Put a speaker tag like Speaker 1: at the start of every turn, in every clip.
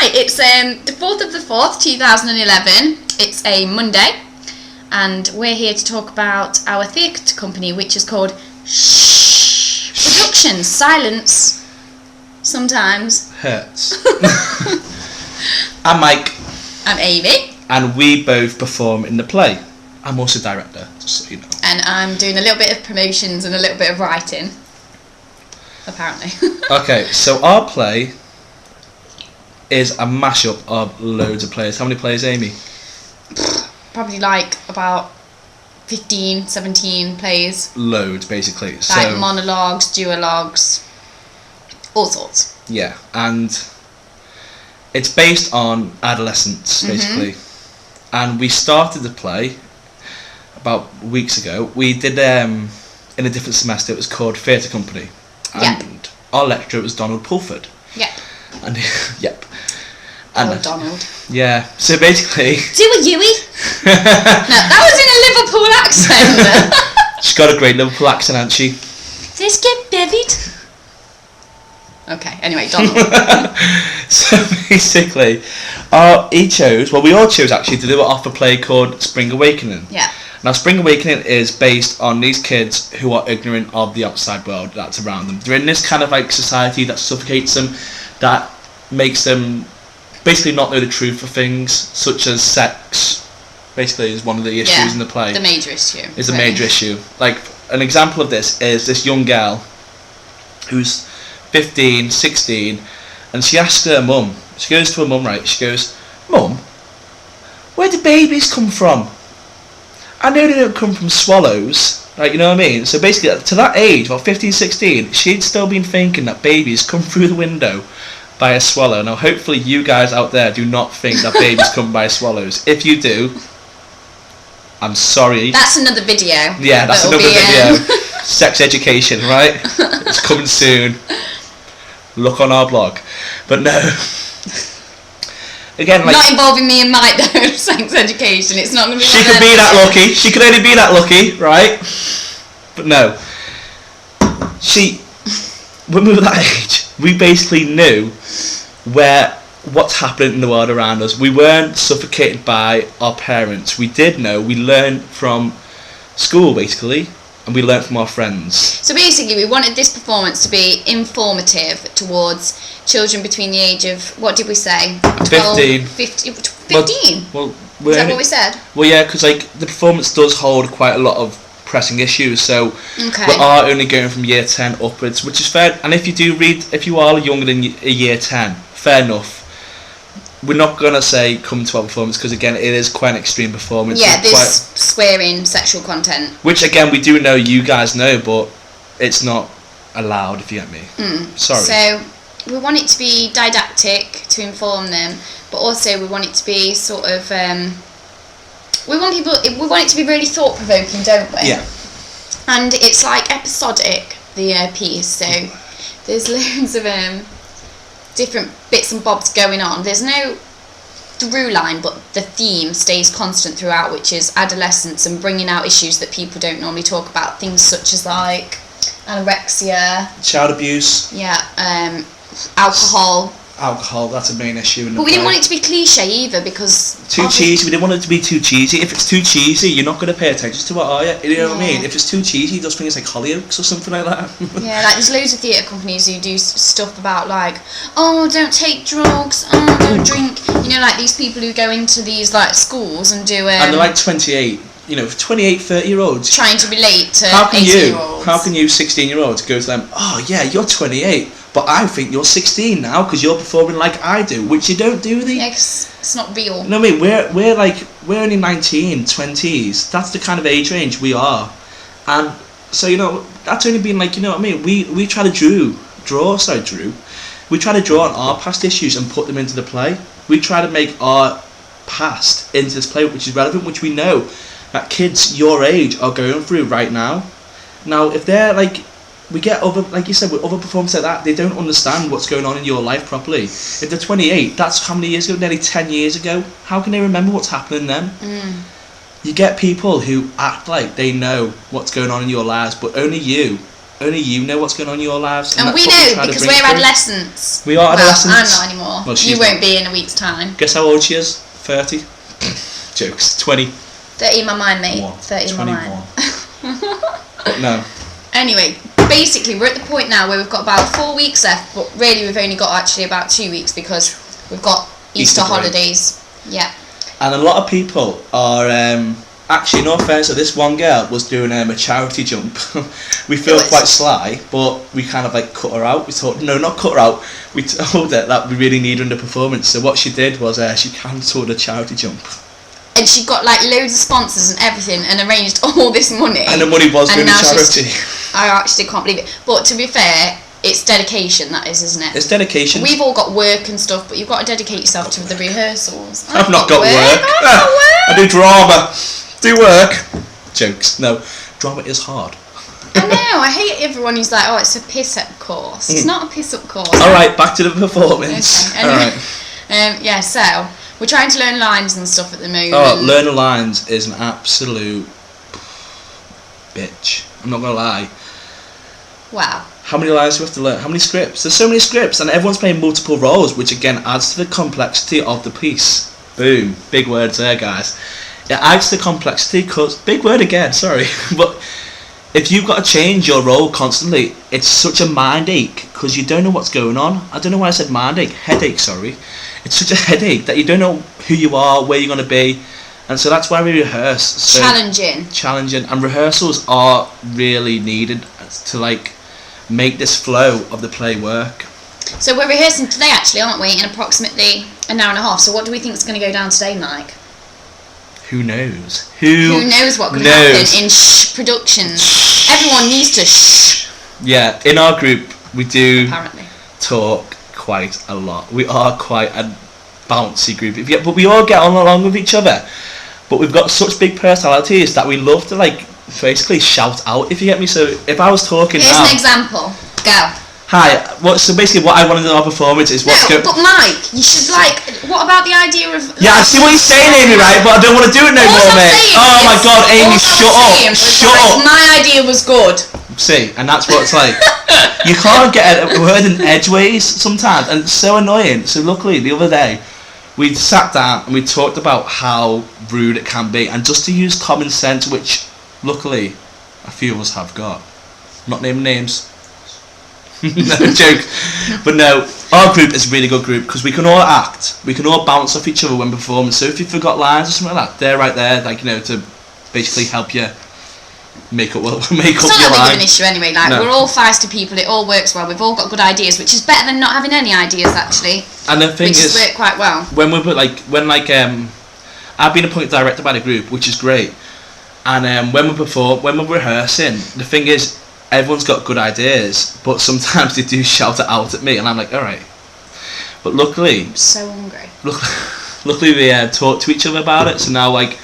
Speaker 1: Right, it's the 4th of the 4th, 2011. It's a Monday, and we're here to talk about our theatre company, which is called Shh Productions. Silence sometimes
Speaker 2: hurts. I'm Mike.
Speaker 1: I'm Amy.
Speaker 2: And we both perform in the play. I'm also director, just so you know.
Speaker 1: And I'm doing a little bit of promotions and a little bit of writing, apparently.
Speaker 2: Okay, so our play is a mashup of loads of plays. How many plays, Amy?
Speaker 1: Probably like about 15, 17 plays.
Speaker 2: Loads, basically.
Speaker 1: Like monologues, duologues, all sorts.
Speaker 2: Yeah, and it's based on adolescence, basically. And we started the play about weeks ago. We did in a different semester. It was called Theatre Company. And our lecturer was Donald Pulford.
Speaker 1: Yep.
Speaker 2: And yep.
Speaker 1: And Donald.
Speaker 2: Yeah. So basically.
Speaker 1: Do a Yui. No, that was in a Liverpool accent.
Speaker 2: She's got a great Liverpool accent, hasn't she?
Speaker 1: Let's get bevied. Okay. Anyway, Donald.
Speaker 2: So basically, we all chose actually to do it off a play called Spring Awakening.
Speaker 1: Yeah.
Speaker 2: Now, Spring Awakening is based on these kids who are ignorant of the outside world that's around them. They're in this kind of like society that suffocates them, that makes them basically not know the truth of things, such as sex. Basically, is one of the issues in the play.
Speaker 1: The major issue.
Speaker 2: Is a major issue. Like, an example of this is this young girl who's 15, 16, and she asks her mum. She goes to her mum, right? She goes, "Mum, where do babies come from? I know they don't come from swallows." Like, you know what I mean? So basically, to that age, about 15, 16, she'd still been thinking that babies come through the window by a swallow. Now, hopefully you guys out there do not think that babies come by swallows. If you do, I'm sorry.
Speaker 1: That's another video.
Speaker 2: Yeah, that's another video. Sex education, right? It's coming soon. Look on our blog. But no. Again, like,
Speaker 1: not involving me and Mike though. Sex education. It's not going to be.
Speaker 2: She could be that lucky. She could only be that lucky, right? But no. When we were that age, we basically knew what's happening in the world around us. We weren't suffocated by our parents. We did know. We learned from school, basically, and we learned from our friends.
Speaker 1: So basically, we wanted this performance to be informative towards children between the age of, what did we say?
Speaker 2: 15.
Speaker 1: 15?
Speaker 2: Well,
Speaker 1: is that what we said?
Speaker 2: Well, yeah, because like the performance does hold quite a lot of pressing issues, so we are only going from year 10 upwards, which is fair. And if you are younger than a year 10, fair enough. We're not going to say come to our performance because, again, it is quite an extreme performance.
Speaker 1: Yeah, there's swearing, sexual content.
Speaker 2: Which, again, we do know, you guys know, but it's not allowed, if you get me. Sorry.
Speaker 1: So we want it to be didactic to inform them, but also we want it to be sort of... we want it to be really thought-provoking, don't we?
Speaker 2: Yeah.
Speaker 1: And it's like episodic, the piece, so there's loads of... different bits and bobs going on. There's no through line, but the theme stays constant throughout, which is adolescence and bringing out issues that people don't normally talk about. Things such as like anorexia,
Speaker 2: child abuse,
Speaker 1: alcohol.
Speaker 2: That's a main issue in the
Speaker 1: But we didn't want it to be cliche either, because
Speaker 2: too cheesy. We didn't want it to be too cheesy. If it's too cheesy, you're not going to pay attention to it, are you? You know what I mean? If it's too cheesy, you just think it's like Hollyoaks or something like that.
Speaker 1: Yeah, like there's loads of theatre companies who do stuff about like, oh, don't take drugs, oh, don't drink. You know, like these people who go into these like schools and do
Speaker 2: and they're like 28. You know, 28, 30-year-olds
Speaker 1: trying to relate to 18-year-olds.
Speaker 2: How can you 16-year-olds go to them? Oh yeah, you're 28, but I think you're 16 now because you're performing like I do, which you don't do.
Speaker 1: Yeah, it's not real.
Speaker 2: You know what I mean? We're only 19, 20s. That's the kind of age range we are, and so you know that's only been like, you know what I mean. We try to draw. We try to draw on our past issues and put them into the play. We try to make our past into this play, which is relevant, which we know that kids your age are going through right now. Now, if they're like, we get other, like you said, with other performances like that, they don't understand what's going on in your life properly. If they're 28, that's how many years ago? Nearly 10 years ago. How can they remember what's happening then? You get people who act like they know what's going on in your lives, but only you only you know what's going on in your lives.
Speaker 1: And we know because we're adolescents.
Speaker 2: We are adolescents.
Speaker 1: I'm not anymore.
Speaker 2: Well,
Speaker 1: you won't be in a week's time.
Speaker 2: Guess how old she is? 30? Jokes. 20.
Speaker 1: 30 in my mind, mate. 30 in my mind.
Speaker 2: But no.
Speaker 1: Anyway, basically we're at the point now where we've got about 4 weeks left, but really we've only got actually about 2 weeks because we've got Easter holidays. Yeah.
Speaker 2: And a lot of people are actually, no offence, so this one girl was doing a charity jump. We feel quite sly, but we kind of like cut her out. We thought, no, not cut her out. We told her that we really need her in the performance. So what she did was she cancelled a charity jump. And
Speaker 1: she got like loads of sponsors and everything and arranged all this money.
Speaker 2: And the money was going to charity.
Speaker 1: I actually can't believe it. But to be fair, it's dedication, that is, isn't it?
Speaker 2: It's dedication.
Speaker 1: We've all got work and stuff, but you've got to dedicate yourself to the rehearsals.
Speaker 2: I've not got work. I do drama. Do work. Jokes. No. Drama is hard.
Speaker 1: I know. I hate everyone who's like, oh, it's a piss-up course. It's not a piss-up course.
Speaker 2: Alright, back to the performance.
Speaker 1: Okay. Anyway, yeah, so we're trying to learn lines and stuff at the moment.
Speaker 2: Oh, learning lines is an absolute bitch. I'm not going to lie.
Speaker 1: Wow.
Speaker 2: How many lines do we have to learn? How many scripts? There's so many scripts, and everyone's playing multiple roles, which again adds to the complexity of the piece. Boom. Big words there, guys. It adds to the complexity because, big word again, sorry, but if you've got to change your role constantly, it's such a mind ache because you don't know what's going on. I don't know why I said mind ache. Headache, sorry. It's such a headache that you don't know who you are, where you're going to be. And so that's why we rehearse. So challenging. And rehearsals are really needed to like make this flow of the play work.
Speaker 1: So we're rehearsing today actually, aren't we? In approximately an hour and a half. So what do we think is going to go down today, Mike?
Speaker 2: Who knows? Who
Speaker 1: knows what could happen in productions? Everyone needs to shh.
Speaker 2: Yeah, in our group we do
Speaker 1: apparently
Speaker 2: talk quite a lot. We are quite a bouncy group, but we all get on along with each other. But we've got such big personalities that we love to like basically shout out. If you get me, so if I was talking,
Speaker 1: here's an example. Go.
Speaker 2: Hi. So basically, what I wanted in our performance is what's going.
Speaker 1: But Mike, you should like. What about the idea of?
Speaker 2: Yeah, I see what you're saying, Amy. Right, but I don't want to do it no more, mate. Oh my God, Amy, shut up! Shut up!
Speaker 1: My idea was good.
Speaker 2: See, and that's what it's like. You can't get a word in edgeways sometimes, and it's so annoying. So luckily, the other day, we sat down and we talked about how rude it can be, and just to use common sense, which luckily a few of us have got. I'm not naming names. No joke, but no, our group is a really good group because we can all act, we can all bounce off each other when performing. So if you forgot lines or something like that, they're right there, like, you know, to basically help you make up your line.
Speaker 1: It's not that big of an issue anyway. Like we're all feisty people. It all works well. We've all got good ideas, which is better than not having any ideas actually.
Speaker 2: And the thing is,
Speaker 1: work quite well.
Speaker 2: When I've been appointed director by the group, which is great. And when we're rehearsing, the thing is, everyone's got good ideas, but sometimes they do shout it out at me, and I'm like, all right. But luckily,
Speaker 1: I'm so hungry.
Speaker 2: Luckily, we talk to each other about it. So now, like,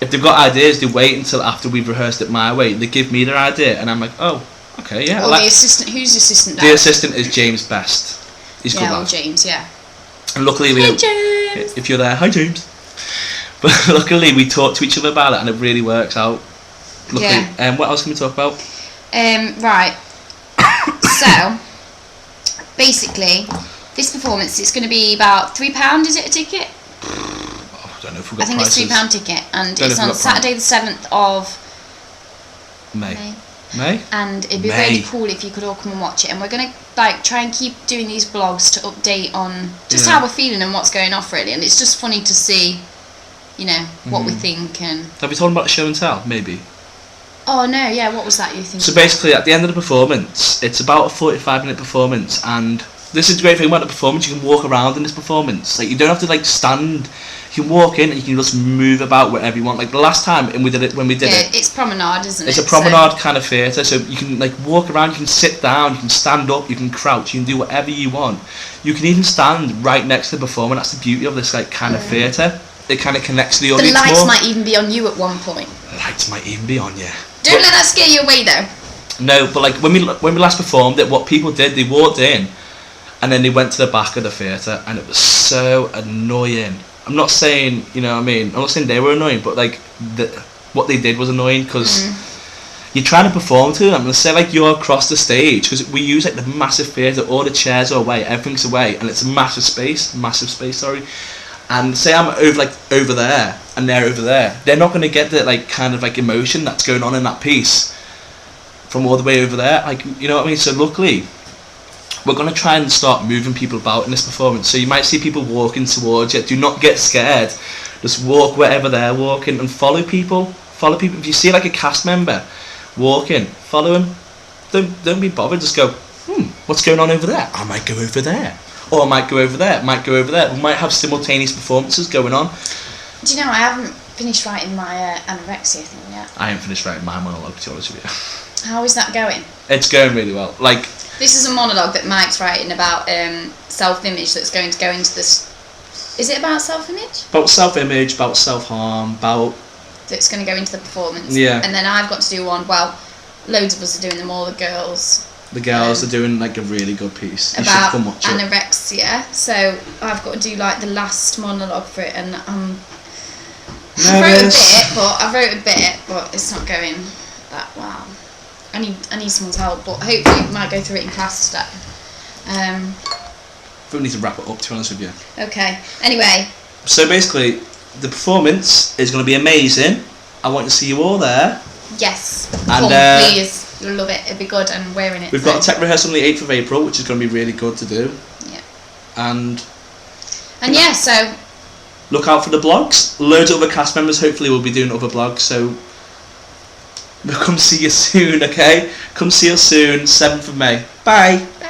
Speaker 2: if they've got ideas, they wait until after we've rehearsed it my way. They give me their idea, and I'm like, oh, okay, yeah.
Speaker 1: Well, the assistant. Who's the assistant?
Speaker 2: The assistant is James Best. He's good.
Speaker 1: Yeah, James. Yeah.
Speaker 2: And luckily,
Speaker 1: James.
Speaker 2: If you're there, hi James. But luckily, we talk to each other about it, and it really works out. Luckily,
Speaker 1: yeah.
Speaker 2: What else can we talk about?
Speaker 1: Right. So, basically, this performance it's going to be about £3. Is it a ticket?
Speaker 2: I don't know if we've got
Speaker 1: I think
Speaker 2: prices.
Speaker 1: It's £3 ticket, and it's on Saturday the 7th of
Speaker 2: May.
Speaker 1: And it'd be really cool if you could all come and watch it. And we're going to like try and keep doing these vlogs to update on just how we're feeling and what's going off really. And it's just funny to see, you know, what we think. And
Speaker 2: have you told them about the show and tell? Maybe.
Speaker 1: Oh no, yeah, what was that you thinking?
Speaker 2: So basically at the end of the performance, it's about a 45-minute performance, and this is the great thing about the performance, you can walk around in this performance. Like, you don't have to like stand, you can walk in and you can just move about wherever you want. Like the last time when we did it,
Speaker 1: it's promenade, isn't it?
Speaker 2: It's a promenade kind of theatre, so you can like walk around, you can sit down, you can stand up, you can crouch, you can do whatever you want. You can even stand right next to the performer. That's the beauty of this like kind of theatre. It kind of connects to the audience.
Speaker 1: The lights
Speaker 2: more.
Speaker 1: Might even be on you at one point.
Speaker 2: The lights might even be on you.
Speaker 1: Don't let that scare you away though.
Speaker 2: No, but like when we last performed it, what people did, they walked in and then they went to the back of the theatre, and it was so annoying. I'm not saying, you know what I mean, I'm not saying they were annoying, but like what they did was annoying because you're trying to perform to them. Let's say like you're across the stage, because we use like the massive theatre, all the chairs are away, everything's away, and it's a massive space, sorry. And say I'm over there, and they're over there. They're not going to get the like kind of like emotion that's going on in that piece from all the way over there. Like, you know what I mean? So luckily, we're going to try and start moving people about in this performance. So you might see people walking towards you. Do not get scared. Just walk wherever they're walking and follow people. Follow people. If you see like a cast member walking, follow him. Don't be bothered. Just go, what's going on over there? I might go over there. Or I might go over there, might go over there. We might have simultaneous performances going on.
Speaker 1: Do you know, I haven't finished writing my anorexia thing yet.
Speaker 2: I haven't finished writing my monologue, to be honest with you.
Speaker 1: How is that going?
Speaker 2: It's going really well. Like,
Speaker 1: this is a monologue that Mike's writing about self-image that's going to go into this... Is it about self-image?
Speaker 2: About self-image, about self-harm, about...
Speaker 1: That's going to go into the performance.
Speaker 2: Yeah.
Speaker 1: And then I've got to do one, well, loads of us are doing them, all the girls...
Speaker 2: The girls are doing like a really good piece. You
Speaker 1: about
Speaker 2: should come watch it.
Speaker 1: anorexia. So I've got to do like the last monologue for it, and I wrote a bit, but it's not going that well. I need someone's help, but hopefully we might go through it in class today.
Speaker 2: We need to wrap it up, to be honest with you.
Speaker 1: Okay. Anyway.
Speaker 2: So basically, the performance is going to be amazing. I want to see you all there.
Speaker 1: Yes.
Speaker 2: And
Speaker 1: come, please. You'll love it. It'll be good, and we're in it.
Speaker 2: We've got a tech rehearsal on the 8th of April, which is going to be really good to do.
Speaker 1: Yeah.
Speaker 2: And
Speaker 1: yeah, so
Speaker 2: look out for the blogs. Loads of other cast members hopefully will be doing other blogs, so we'll come see you soon, okay? Come see us soon, 7th of May. Bye.
Speaker 1: Bye.